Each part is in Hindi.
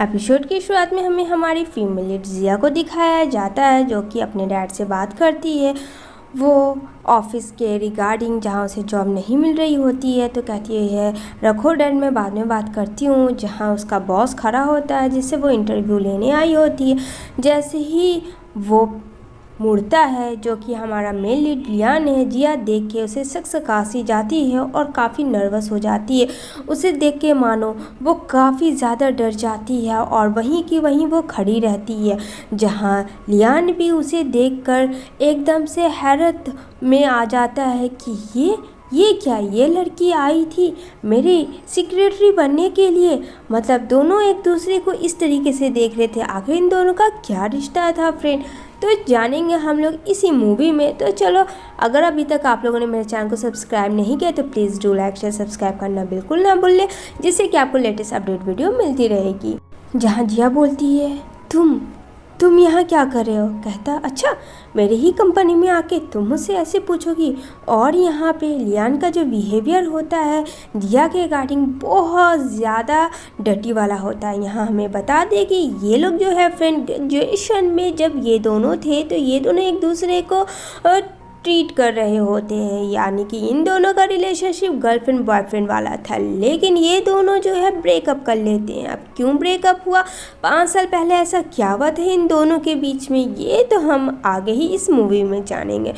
एपिसोड की शुरुआत में हमें हमारी फीमेल लीड जिया को दिखाया जाता है जो कि अपने डैड से बात करती है। वो ऑफिस के रिगार्डिंग जहाँ उसे जॉब नहीं मिल रही होती है तो कहती है रखो डैड, मैं बाद में बात करती हूँ। जहाँ उसका बॉस खड़ा होता है जिससे वो इंटरव्यू लेने आई होती है। जैसे ही वो मुड़ता है जो कि हमारा मेल लीड लियान है, जिया देख के उसे सकसकासी जाती है और काफ़ी नर्वस हो जाती है। उसे देख के मानो वो काफ़ी ज़्यादा डर जाती है और वहीं की वहीं वो खड़ी रहती है। जहाँ लियान भी उसे देखकर एकदम से हैरत में आ जाता है कि ये क्या, ये लड़की आई थी मेरी सेक्रेटरी बनने के लिए। मतलब दोनों एक दूसरे को इस तरीके से देख रहे थे। आखिर इन दोनों का क्या रिश्ता था फ्रेंड, तो जानेंगे हम लोग इसी मूवी में। तो चलो, अगर अभी तक आप लोगों ने मेरे चैनल को सब्सक्राइब नहीं किया तो please do like share subscribe करना बिल्कुल ना भूलें, जिससे कि आपको लेटेस्ट अपडेट वीडियो मिलती रहेगी। जहाँ जिया बोलती है तुम यहाँ क्या कर रहे हो। कहता अच्छा, मेरी ही कंपनी में आके तुम मुझसे ऐसे पूछोगी। और यहाँ पे लियान का जो बिहेवियर होता है जिया के रिगार्डिंग बहुत ज़्यादा डर्टी वाला होता है। यहाँ हमें बता दें कि ये लोग जो है फ्रेंड ग्रेजुएशन में जब ये दोनों थे तो ये दोनों एक दूसरे को ट्रीट कर रहे होते हैं, यानी कि इन दोनों का रिलेशनशिप गर्लफ्रेंड बॉयफ्रेंड वाला था। लेकिन ये दोनों जो है ब्रेकअप कर लेते हैं। अब क्यों ब्रेकअप हुआ, 5 साल पहले ऐसा क्या हुआ था इन दोनों के बीच में, ये तो हम आगे ही इस मूवी में जानेंगे।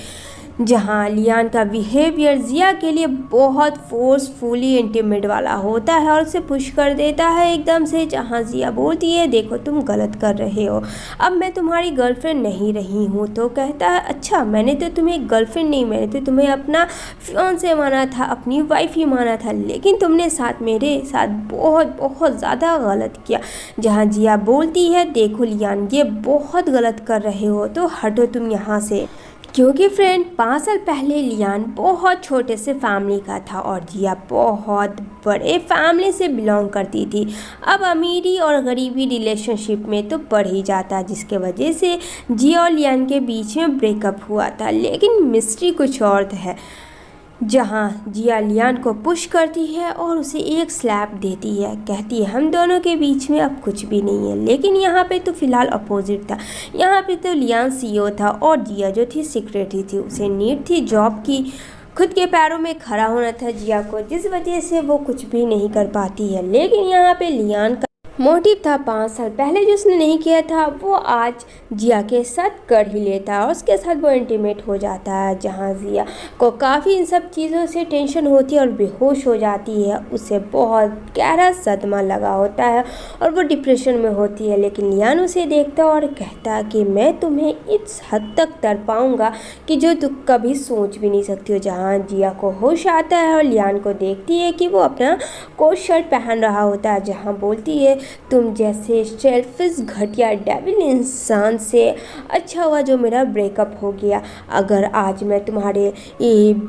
जहाँ लियान का बिहेवियर जिया के लिए बहुत फोर्सफुली इंटीमेट वाला होता है और उसे पुश कर देता है एकदम से। जहाँ जिया बोलती है देखो तुम गलत कर रहे हो, अब मैं तुम्हारी गर्लफ्रेंड नहीं रही हूँ। तो कहता है अच्छा, मैंने तो तुम्हें गर्लफ्रेंड नहीं, मैंने तो तुम्हें अपना फियांसे माना था, अपनी वाइफ ही माना था, लेकिन तुमने मेरे साथ बहुत बहुत ज़्यादा गलत किया। जहाँ जिया बोलती है देखो लियान, ये बहुत गलत कर रहे हो, तो हटो तुम यहाँ से। क्योंकि फ्रेंड 5 साल पहले लियान बहुत छोटे से फैमिली का था और जिया बहुत बड़े फैमिली से बिलोंग करती थी। अब अमीरी और गरीबी रिलेशनशिप में तो बढ़ ही जाता, जिसके वजह से जिया और लियान के बीच में ब्रेकअप हुआ था। लेकिन मिस्ट्री कुछ और है। जहाँ जिया लियान को पुश करती है और उसे एक स्लैप देती है, कहती है हम दोनों के बीच में अब कुछ भी नहीं है। लेकिन यहाँ पे तो फिलहाल अपोजिट था। यहाँ पे तो लियान सीईओ था और जिया जो थी सेक्रेटरी थी। उसे नीड थी जॉब की, खुद के पैरों में खड़ा होना था जिया को, जिस वजह से वो कुछ भी नहीं कर पाती है। लेकिन यहाँ पे लियान का मोटिव था 5 साल पहले जो उसने नहीं किया था वो आज जिया के साथ कर ही लेता है और उसके साथ वो इंटीमेट हो जाता है। जहाँ जिया को काफ़ी इन सब चीज़ों से टेंशन होती है और बेहोश हो जाती है। उसे बहुत गहरा सदमा लगा होता है और वो डिप्रेशन में होती है। लेकिन लियान उसे देखता और कहता कि मैं तुम्हें इस हद तक तड़पाऊँगा कि जो तुम कभी सोच भी नहीं सकती हो। जहाँ जिया को होश आता है और लियान को देखती है कि वो अपना कोट शर्ट पहन रहा होता है। जहाँ बोलती है तुम जैसे सेल्फिश घटिया डेविल इंसान से अच्छा हुआ जो मेरा ब्रेकअप हो गया। अगर आज मैं तुम्हारे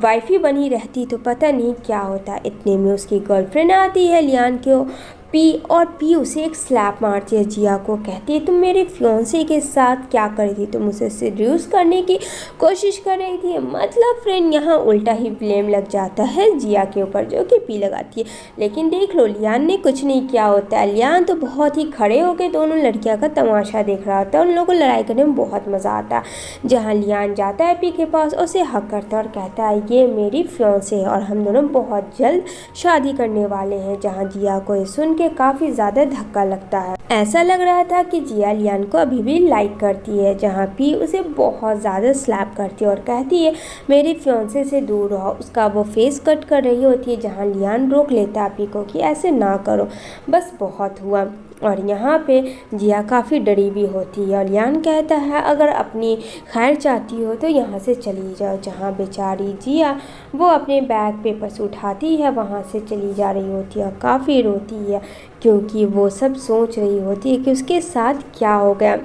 वाइफ ही बनी रहती तो पता नहीं क्या होता। इतने में उसकी गर्लफ्रेंड आती है लियान को, पी उसे एक स्लैप मारती है जिया को। कहती है तुम मेरे फियांसे के साथ क्या कर रही थी, तुम उसे सेड्यूस करने की कोशिश कर रही थी। मतलब फ्रेंड यहाँ उल्टा ही ब्लेम लग जाता है जिया के ऊपर, जो कि पी लगाती है। लेकिन देख लो लियान ने कुछ नहीं किया होता है। लियान तो बहुत ही खड़े होकर दोनों लड़कियों का तमाशा देख रहा होता है। उन लोगों को लड़ाई करने में बहुत मज़ा आता है। जहाँ लियान जाता है पी के पास, उसे हक करता है और कहता है ये मेरी फियांसे है और हम दोनों बहुत जल्द शादी करने वाले हैं। जहाँ जिया को ये सुन काफ़ी ज़्यादा धक्का लगता है। ऐसा लग रहा था कि जिया लियान को अभी भी लाइक करती है। जहाँ पी उसे बहुत ज़्यादा स्लैप करती है और कहती है मेरे फियांसे से दूर रहो। उसका वो फेस कट कर रही होती है। जहाँ लियान रोक लेता है पी को कि ऐसे ना करो, बस बहुत हुआ। और यहाँ पे जिया काफ़ी डरी भी होती है और लियान कहता है अगर अपनी खैर चाहती हो तो यहाँ से चली जाओ। जहाँ बेचारी जिया वो अपने बैग पेपर्स उठाती है, वहाँ से चली जा रही होती है और काफ़ी रोती है क्योंकि वो सब सोच रही होती है कि उसके साथ क्या हो गया।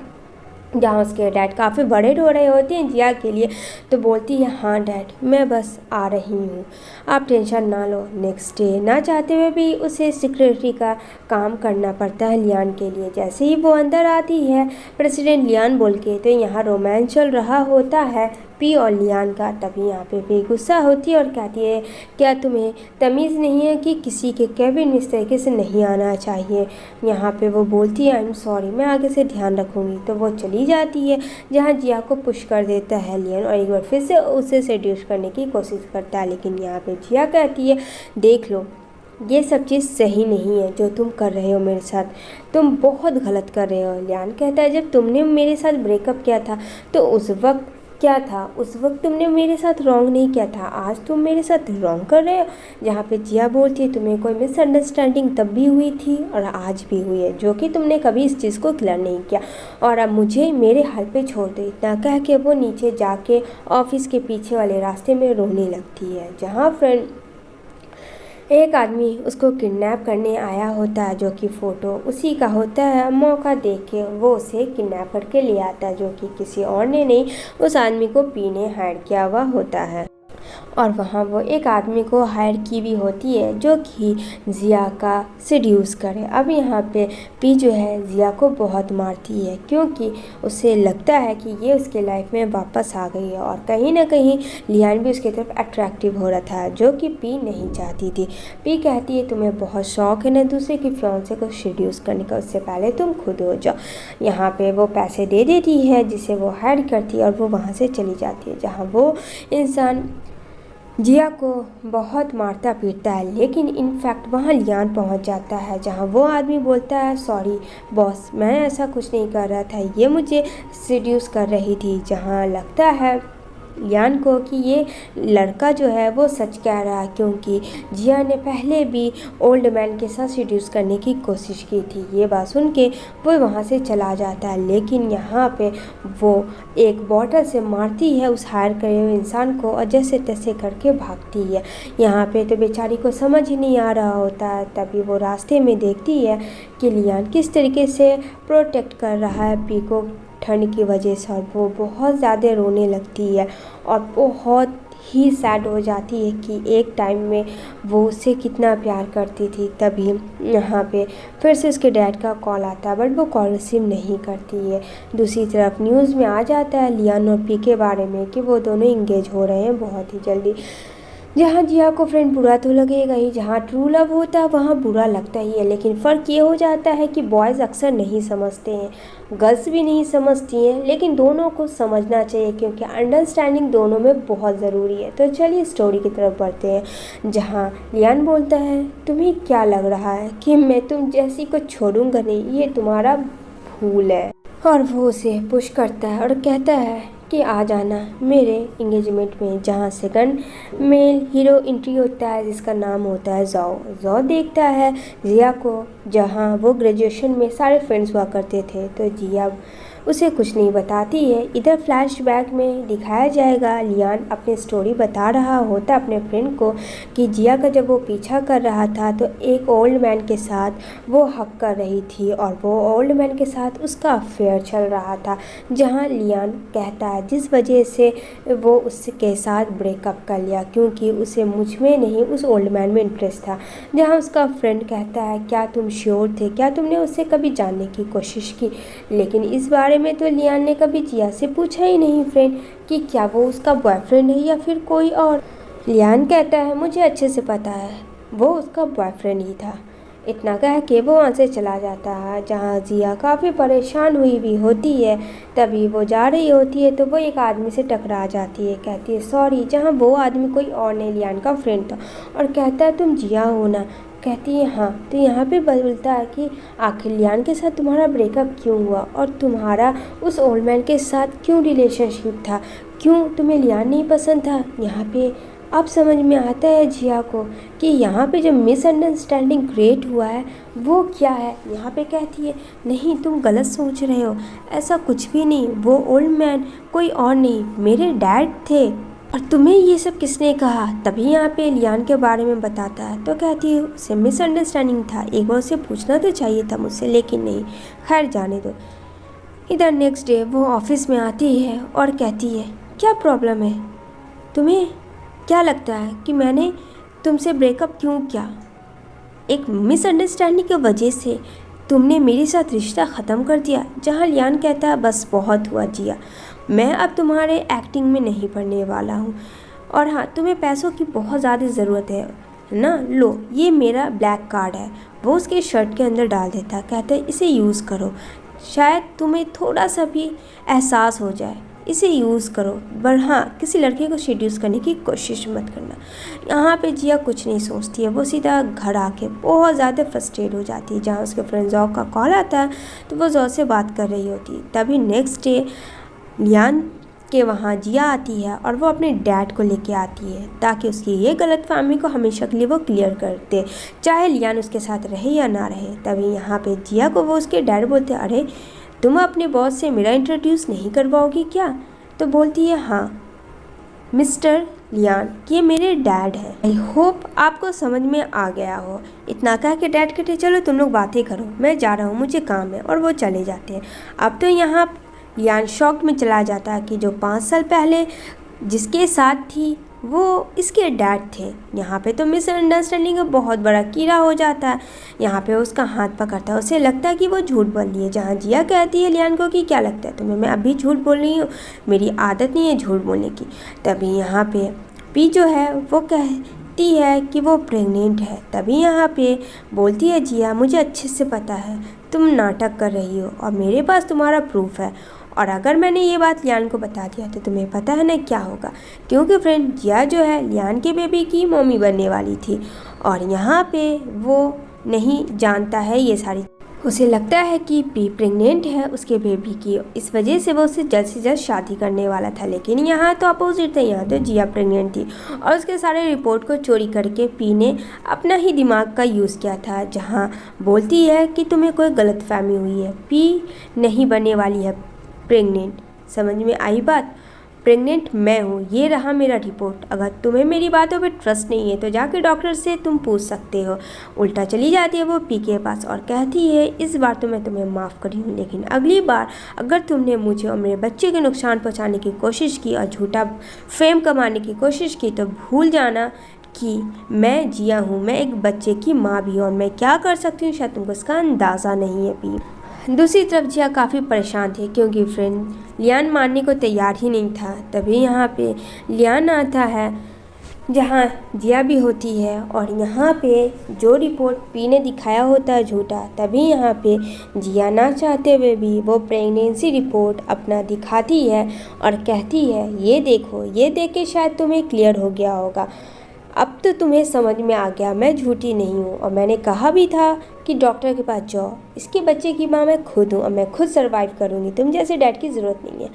जहाँ उसके डैड काफ़ी बड़े रो रहे होते हैं जिया के लिए, तो बोलती है हाँ डैड मैं बस आ रही हूँ, आप टेंशन ना लो। नेक्स्ट डे ना चाहते हुए भी उसे सेक्रेटरी का काम करना पड़ता है लियान के लिए। जैसे ही वो अंदर आती है प्रेसिडेंट लियान बोल के, तो यहाँ रोमांस चल रहा होता है पी और लियान का। तभी यहाँ पे पी गुस्सा होती है और कहती है क्या तुम्हें तमीज़ नहीं है कि किसी के केबिन में इस तरीके से नहीं आना चाहिए। यहाँ पे वो बोलती है आई एम सॉरी, मैं आगे से ध्यान रखूँगी। तो वो चली जाती है जहाँ जिया को पुश कर देता है लियान और एक बार फिर से उसे सेड्यूस करने की कोशिश करता है। लेकिन यहाँ पे जिया कहती है देख लो ये सब चीज़ सही नहीं है जो तुम कर रहे हो मेरे साथ, तुम बहुत गलत कर रहे हो। लियान कहता है जब तुमने मेरे साथ ब्रेकअप किया था तो उस वक्त क्या था, उस वक्त तुमने मेरे साथ रॉन्ग नहीं किया था, आज तुम मेरे साथ रॉन्ग कर रहे हो। जहाँ पे जिया बोलती है तुम्हें कोई मिसअंडरस्टैंडिंग तब भी हुई थी और आज भी हुई है जो कि तुमने कभी इस चीज़ को क्लियर नहीं किया और अब मुझे मेरे हाल पे छोड़ दो। इतना कह के वो नीचे जाके ऑफिस के पीछे वाले रास्ते में रोने लगती है। जहाँ फ्रेंड एक आदमी उसको किडनैप करने आया होता है जो कि फ़ोटो उसी का होता है। मौका देख के वो उसे किडनैप करके ले आता है जो कि किसी और ने नहीं, उस आदमी को पी ने हायर किया हुआ होता है। और वहाँ वो एक आदमी को हायर की भी होती है जो कि जिया का सेड्यूस करे। अब यहाँ पे पी जो है जिया को बहुत मारती है क्योंकि उसे लगता है कि ये उसके लाइफ में वापस आ गई है और कहीं ना कहीं लियान भी उसकी तरफ अट्रैक्टिव हो रहा था जो कि पी नहीं चाहती थी। पी कहती है तुम्हें बहुत शौक है ना दूसरे की फियांसे को सेड्यूस करने का, उससे पहले तुम खुद हो जाओ। यहाँ पे वो पैसे दे देती है जिसे वो हायर करती है और वो वहाँ से चली जाती है। जहाँ वो इंसान जिया को बहुत मारता पीटता है लेकिन इनफैक्ट वहाँ लियान पहुँच जाता है जहाँ वो आदमी बोलता है सॉरी बॉस, मैं ऐसा कुछ नहीं कर रहा था, ये मुझे सेड्यूस कर रही थी। जहाँ लगता है लियान को कि ये लड़का जो है वो सच कह रहा है क्योंकि जिया ने पहले भी ओल्ड मैन के साथ सेड्यूस करने की कोशिश की थी। ये बात सुन के वो वहाँ से चला जाता है लेकिन यहाँ पे वो एक बॉटल से मारती है उस हायर करे हुए इंसान को और जैसे तैसे करके भागती है। यहाँ पे तो बेचारी को समझ ही नहीं आ रहा होता है। तभी वो रास्ते में देखती है कि लियान किस तरीके से प्रोटेक्ट कर रहा है पी को ठंड की वजह से और वो बहुत ज़्यादा रोने लगती है और बहुत ही सैड हो जाती है कि एक टाइम में वो उससे कितना प्यार करती थी। तभी यहाँ पे फिर से उसके डैड का कॉल आता है बट वो कॉल रिसीव नहीं करती है। दूसरी तरफ न्यूज़ में आ जाता है लियान और पी के बारे में कि वो दोनों इंगेज हो रहे हैं बहुत ही जल्दी। जहाँ जिया को फ्रेंड बुरा तो लगेगा ही, जहाँ ट्रू लव होता है वहाँ बुरा लगता ही है। लेकिन फ़र्क ये हो जाता है कि बॉयज़ अक्सर नहीं समझते हैं, गर्ल्स भी नहीं समझती हैं, लेकिन दोनों को समझना चाहिए क्योंकि अंडरस्टैंडिंग दोनों में बहुत ज़रूरी है। तो चलिए स्टोरी की तरफ बढ़ते हैं जहाँ लियान बोलता है तुम्हें क्या लग रहा है कि मैं तुम जैसी को छोड़ूंगा नहीं, ये तुम्हारा भूल है। और वो उसे पुश करता है और कहता है कि आ जाना मेरे इंगेजमेंट में, जहाँ सेकंड मेल हीरो एंट्री होता है जिसका नाम होता है ज़ॉ। ज़ॉ देखता है जिया को जहाँ वो ग्रेजुएशन में सारे फ्रेंड्स हुआ करते थे तो जिया उसे कुछ नहीं बताती है। इधर फ्लैशबैक में दिखाया जाएगा लियान अपनी स्टोरी बता रहा होता अपने फ्रेंड को कि जिया का जब वो पीछा कर रहा था तो एक ओल्ड मैन के साथ वो हक कर रही थी और वो ओल्ड मैन के साथ उसका अफेयर चल रहा था। जहां लियान कहता है जिस वजह से वो उसके साथ ब्रेकअप कर लिया क्योंकि उसे मुझ में नहीं उस ओल्ड मैन में इंटरेस्ट था। जहाँ उसका फ्रेंड कहता है क्या तुम श्योर थे, क्या तुमने उससे कभी जानने की कोशिश की। लेकिन इस बारे में तो लियान ने कभी जिया से पूछा ही नहीं फ्रेंड कि क्या वो उसका बॉयफ्रेंड है या फिर कोई और। लियान कहता है मुझे अच्छे से पता है वो उसका बॉयफ्रेंड ही था। इतना कह के वो वहाँ से चला जाता है। जहाँ जिया काफ़ी परेशान हुई भी होती है। तभी वो जा रही होती है तो वो एक आदमी से टकरा जाती है, कहती है सॉरी। जहाँ वो आदमी कोई और नहीं लियान का फ्रेंड था और कहता है तुम जिया हो ना, कहती है हाँ। तो यहाँ पे बोलता है कि आखिर लियान के साथ तुम्हारा ब्रेकअप क्यों हुआ और तुम्हारा उस ओल्ड मैन के साथ क्यों रिलेशनशिप था, क्यों तुम्हें लियान नहीं पसंद था। यहाँ पे अब समझ में आता है जिया को कि यहाँ पे जो मिसअंडरस्टैंडिंग क्रिएट हुआ है वो क्या है। यहाँ पे कहती है नहीं तुम गलत सोच रहे हो, ऐसा कुछ भी नहीं, वो ओल्ड मैन कोई और नहीं मेरे डैड थे। और तुम्हें ये सब किसने कहा। तभी यहाँ पे लियान के बारे में बताता है तो कहती है उसे मिसअंडरस्टैंडिंग था, एक बार उसे पूछना तो चाहिए था मुझसे, लेकिन नहीं, खैर जाने दो। इधर नेक्स्ट डे वो ऑफिस में आती है और कहती है क्या प्रॉब्लम है, तुम्हें क्या लगता है कि मैंने तुमसे ब्रेकअप क्यों किया। एक मिसअंडरस्टैंडिंग की वजह से तुमने मेरे साथ रिश्ता ख़त्म कर दिया। जहाँ लियान कहता है बस बहुत हुआ जिया, मैं अब तुम्हारे एक्टिंग में नहीं पढ़ने वाला हूँ, और हाँ तुम्हें पैसों की बहुत ज़्यादा ज़रूरत है ना, लो ये मेरा ब्लैक कार्ड है। वो उसके शर्ट के अंदर डाल देता, कहता है इसे यूज़ करो, शायद तुम्हें थोड़ा सा भी एहसास हो जाए, इसे यूज़ करो, पर हाँ किसी लड़के को सेड्यूस करने की कोशिश मत करना। यहाँ पे जिया कुछ नहीं सोचती है, वो सीधा घर आके बहुत ज़्यादा फ्रस्ट्रेट हो जाती है। जहाँ उसके फ्रेंड जॉ का कॉल आता है तो वो जॉ से बात कर रही होती है। तभी नेक्स्ट डे लियान के वहाँ जिया आती है और वो अपने डैड को लेके आती है ताकि उसकी ये गलतफहमी को हमेशा के लिए वो क्लियर कर दे, चाहे लियान उसके साथ रहे या ना रहे। तभी यहाँ पे जिया को वो उसके डैड बोलते हैं, अरे तुम अपने बॉस से मेरा इंट्रोड्यूस नहीं करवाओगी क्या? तो बोलती है, हाँ मिस्टर लियान, ये मेरे डैड हैं। आई होप आपको समझ में आ गया हो। इतना कह के डैड कहते चलो तुम लोग बातें करो, मैं जा रहा हूँ, मुझे काम है, और वो चले जाते हैं। अब तो यहाँ लियान शॉक में चला जाता है कि जो 5 साल पहले जिसके साथ थी वो इसके डैड थे। यहाँ पे तो मिसअंडरस्टैंडिंग का बहुत बड़ा कीड़ा हो जाता है। यहाँ पे उसका हाथ पकड़ता है, उसे लगता है कि वो झूठ बोल रही है। जहाँ जिया कहती है लियान को कि क्या लगता है तुम्हें मैं अभी झूठ बोल रही हूँ, मेरी आदत नहीं है झूठ बोलने की। तभी यहाँ पे पी जो है वो कहती है कि वो प्रेग्नेंट है। तभी यहाँ पे बोलती है जिया, मुझे अच्छे से पता है तुम नाटक कर रही हो और मेरे पास तुम्हारा प्रूफ है, और अगर मैंने ये बात लियान को बता दिया तो तुम्हें पता है ना क्या होगा, क्योंकि फ्रेंड जिया जो है लियान के बेबी की मम्मी बनने वाली थी और यहाँ पे वो नहीं जानता है ये सारी। उसे लगता है कि पी प्रेग्नेंट है उसके बेबी की, इस वजह से वो उससे जल्द से जल्द शादी करने वाला था। लेकिन यहाँ तो अपोजिट था, यहाँ तो जिया प्रेग्नेंट थी और उसके सारे रिपोर्ट को चोरी करके पी ने अपना ही दिमाग का यूज़ किया था। जहाँ बोलती है कि तुम्हें कोई गलतफहमी हुई है, पी नहीं बनने वाली है प्रेग्नेंट। समझ में आई बात? प्रेग्नेंट मैं हूँ, ये रहा मेरा रिपोर्ट। अगर तुम्हें मेरी बातों पे ट्रस्ट नहीं है तो जाके डॉक्टर से तुम पूछ सकते हो। उल्टा चली जाती है वो पी के पास और कहती है इस बार तो मैं तुम्हें माफ़ करी हूँ, लेकिन अगली बार अगर तुमने मुझे और मेरे बच्चे के नुकसान पहुँचाने की कोशिश की और झूठा फेम कमाने की कोशिश की तो भूल जाना कि मैं जिया हूँ, मैं एक बच्चे की माँ भी हूँ और मैं क्या कर सकती हूँ शायद तुमको इसका अंदाज़ा नहीं है पी। दूसरी तरफ जिया काफ़ी परेशान थी क्योंकि फ्रेंड लियान मानने को तैयार ही नहीं था। तभी यहाँ पे लियान आता है जहाँ जिया भी होती है और यहाँ पे जो रिपोर्ट पी ने दिखाया होता है झूठा, तभी यहाँ पे जिया ना चाहते हुए भी वो प्रेगनेंसी रिपोर्ट अपना दिखाती है और कहती है ये देखो, ये देख के शायद तुम्हें क्लियर हो गया होगा, अब तो तुम्हें समझ में आ गया मैं झूठी नहीं हूँ और मैंने कहा भी था कि डॉक्टर के पास जाओ, इसके बच्चे की माँ मैं खुद हूँ और मैं खुद सर्वाइव करूँगी, तुम जैसे डैड की ज़रूरत नहीं है।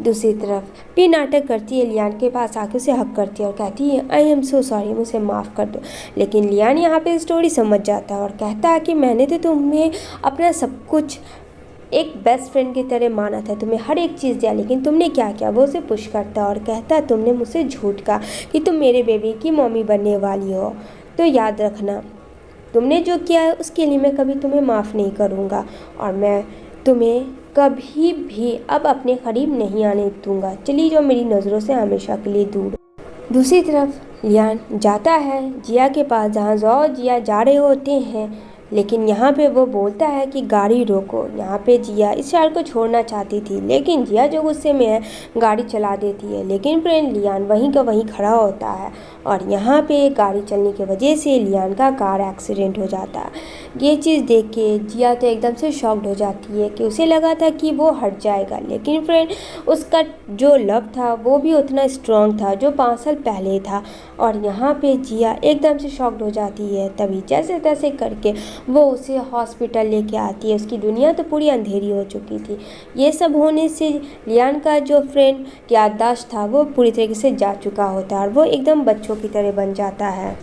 दूसरी तरफ पी नाटक करती है, लियान के पास आके उसे हक करती है और कहती है आई एम सो सॉरी, मुझे माफ़ कर दो। लेकिन लियान यहाँ पे स्टोरी समझ जाता है और कहता है कि मैंने तो तुम्हें अपना सब कुछ एक बेस्ट फ्रेंड की तरह माना था, तुम्हें हर एक चीज़ दिया, लेकिन तुमने क्या किया। वो उसे पुश करता और कहता है तुमने मुझसे झूठ कहा कि तुम मेरे बेबी की मम्मी बनने वाली हो, तो याद रखना तुमने जो किया है उसके लिए मैं कभी तुम्हें माफ़ नहीं करूँगा और मैं तुम्हें कभी भी अब अपने करीब नहीं आने दूँगा, चली जाओ मेरी नज़रों से हमेशा के लिए दूर। दूसरी तरफ लियान जाता है जिया के पास जहाँ जॉ और जिया जा रहे होते हैं, लेकिन यहाँ पे वो बोलता है कि गाड़ी रोको। यहाँ पे जिया इस शहर को छोड़ना चाहती थी लेकिन जिया जो गुस्से में है गाड़ी चला देती है, लेकिन फ्रेंड लियान वहीं का वहीं खड़ा होता है और यहाँ पे गाड़ी चलने की वजह से लियान का कार एक्सीडेंट हो जाता है। ये चीज़ देख के जिया तो एकदम से शॉक्ड हो जाती है कि उसे लगा था कि वो हट जाएगा, लेकिन फ्रेंड उसका जो लव था वो भी उतना स्ट्रॉन्ग था जो 5 साल पहले था और यहाँ पे जिया एकदम से शॉक्ड हो जाती है। तभी जैसे तैसे करके वो उसे हॉस्पिटल लेके आती है। उसकी दुनिया तो पूरी अंधेरी हो चुकी थी। ये सब होने से लियान का जो फ्रेंड याददाश्त था वो पूरी तरीके से जा चुका होता है और वो एकदम बच्चों की तरह बन जाता है।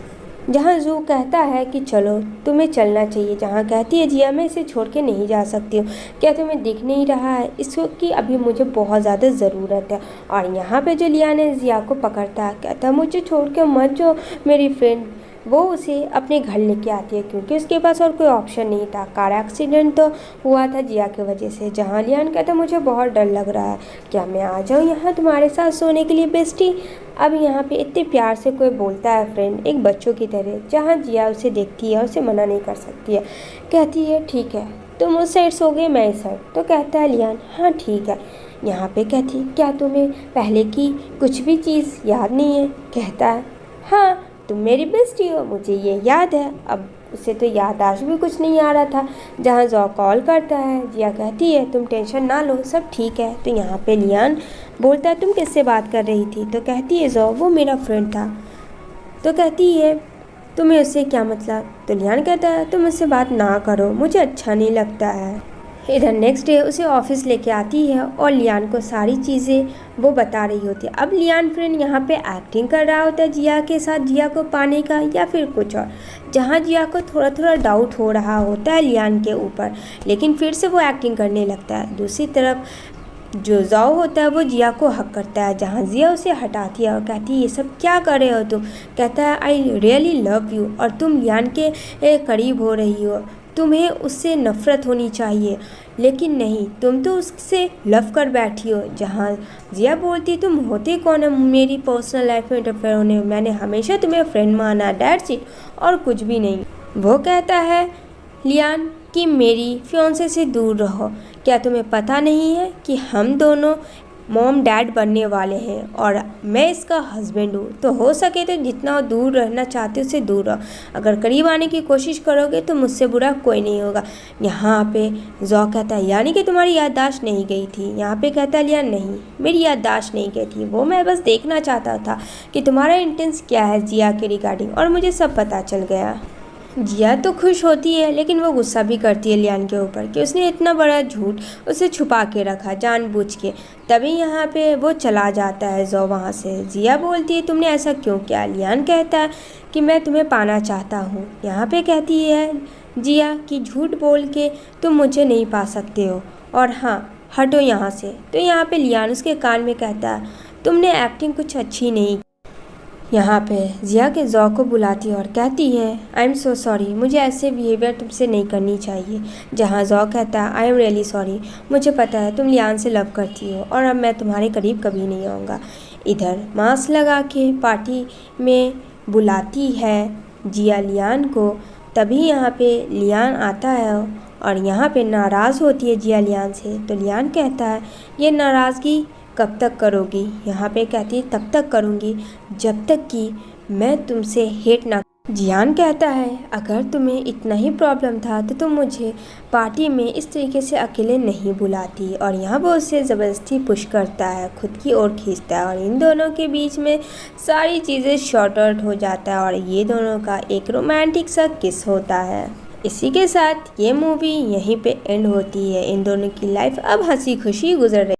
जहाँ जू कहता है कि चलो तुम्हें चलना चाहिए, जहाँ कहती है जिया मैं इसे छोड़ के नहीं जा सकती हूँ, क्या तुम्हें दिख नहीं रहा है इसकी अभी मुझे बहुत ज़्यादा ज़रूरत है। और यहाँ पे जो लियान है जिया को पकड़ता है, कहता है मुझे छोड़ के मत जो मेरी फ्रेंड। वो उसे अपने घर लेके आती है क्योंकि उसके पास और कोई ऑप्शन नहीं था। कार एक्सीडेंट तो हुआ था जिया की वजह से। जहाँ लियान कहता मुझे बहुत डर लग रहा है, क्या मैं आ जाऊँ यहाँ तुम्हारे साथ सोने के लिए बेस्टी। अब यहाँ पे इतने प्यार से कोई बोलता है फ्रेंड एक बच्चों की तरह, जहाँ जिया उसे देखती है और उसे मना नहीं कर सकती है, कहती है ठीक है तुम उस साइड सोगे, मैं इस साइड। तो कहता है लियान हाँ ठीक है। यहाँ पे कहती क्या तुम्हें पहले की कुछ भी चीज़ याद नहीं है? कहता है हाँ तुम मेरी बेस्टी हो, मुझे ये याद है। अब उसे तो याददाश्त भी कुछ नहीं आ रहा था। जहाँ जॉ कॉल करता है, जिया कहती है तुम टेंशन ना लो, सब ठीक है। तो यहाँ पे लियान बोलता है तुम किससे बात कर रही थी? तो कहती है जॉ वो मेरा फ्रेंड था। तो कहती है तुम्हें उससे क्या मतलब? तो लियान कहता है तुम उससे बात ना करो, मुझे अच्छा नहीं लगता है। इधर नेक्स्ट डे उसे ऑफिस लेके आती है और लियान को सारी चीज़ें वो बता रही होती है। अब लियान फ्रेंड यहाँ पे एक्टिंग कर रहा होता है जिया के साथ, जिया को पाने का या फिर कुछ और। जहाँ जिया को थोड़ा थोड़ा डाउट हो रहा होता है लियान के ऊपर, लेकिन फिर से वो एक्टिंग करने लगता है। दूसरी तरफ जो जाओ होता है वो जिया को हक करता है, जहाँ जिया उसे हटाती है और कहती है ये सब क्या कर रहे हो तुम? कहता है आई रियली लव यू और तुम लियान के करीब हो रही हो, तुम्हें उससे नफ़रत होनी चाहिए, लेकिन नहीं तुम तो उससे लव कर बैठी हो। जहाँ जिया बोलती तुम होते कौन है मेरी पर्सनल लाइफ में इंटरफेयर होने, मैंने हमेशा तुम्हें फ्रेंड माना, दैट्स इट, और कुछ भी नहीं। वो कहता है लियान कि मेरी फियांसे से दूर रहो, क्या तुम्हें पता नहीं है कि हम दोनों मॉम डैड बनने वाले हैं और मैं इसका हस्बैंड हूँ, तो हो सके तो जितना दूर रहना चाहते हो उससे दूर रहो, अगर करीब आने की कोशिश करोगे तो मुझसे बुरा कोई नहीं होगा। यहाँ पे जॉ कहता है यानी कि तुम्हारी याददाश्त नहीं गई थी? यहाँ पे कहता है लिया नहीं मेरी याददाश्त नहीं गई थी, वो मैं बस देखना चाहता था कि तुम्हारा इंटेंस क्या है जिया के रिगार्डिंग, और मुझे सब पता चल गया। जिया तो खुश होती है लेकिन वो गुस्सा भी करती है लियान के ऊपर कि उसने इतना बड़ा झूठ उसे छुपा के रखा जानबूझ के। तभी यहाँ पे वो चला जाता है जॉ वहाँ से। जिया बोलती है तुमने ऐसा क्यों किया? लियान कहता है कि मैं तुम्हें पाना चाहता हूँ। यहाँ पे कहती है जिया कि झूठ बोल के तुम मुझे नहीं पा सकते हो, और हाँ हटो यहाँ से। तो यहाँ पे लियान उसके कान में कहता है तुमने एक्टिंग कुछ अच्छी नहीं। यहाँ पे जिया के जॉ को बुलाती है और कहती है आई एम सो सॉरी, मुझे ऐसे बिहेवियर तुमसे नहीं करनी चाहिए। जहाँ जॉ कहता है आई एम रियली सॉरी, मुझे पता है तुम लियान से लव करती हो और अब मैं तुम्हारे करीब कभी नहीं आऊँगा। इधर मास्क लगा के पार्टी में बुलाती है जिया लियान को। तभी यहाँ पे लियान आता है और यहाँ पे नाराज़ होती है जिया लियान से। तो लियान कहता है ये नाराज़गी कब तक करोगी? यहाँ पे कहती है तब तक करूँगी जब तक कि मैं तुमसे हेट ना। जियान कहता है अगर तुम्हें इतना ही प्रॉब्लम था तो तुम मुझे पार्टी में इस तरीके से अकेले नहीं बुलाती। और यहाँ वो उससे ज़बरदस्ती पुश करता है, खुद की ओर खींचता है और इन दोनों के बीच में सारी चीज़ें शॉर्ट आउट हो जाता है और ये दोनों का एक रोमांटिक सा किस होता है। इसी के साथ ये मूवी यहीं पे एंड होती है। इन दोनों की लाइफ अब हंसी खुशी गुजर रही।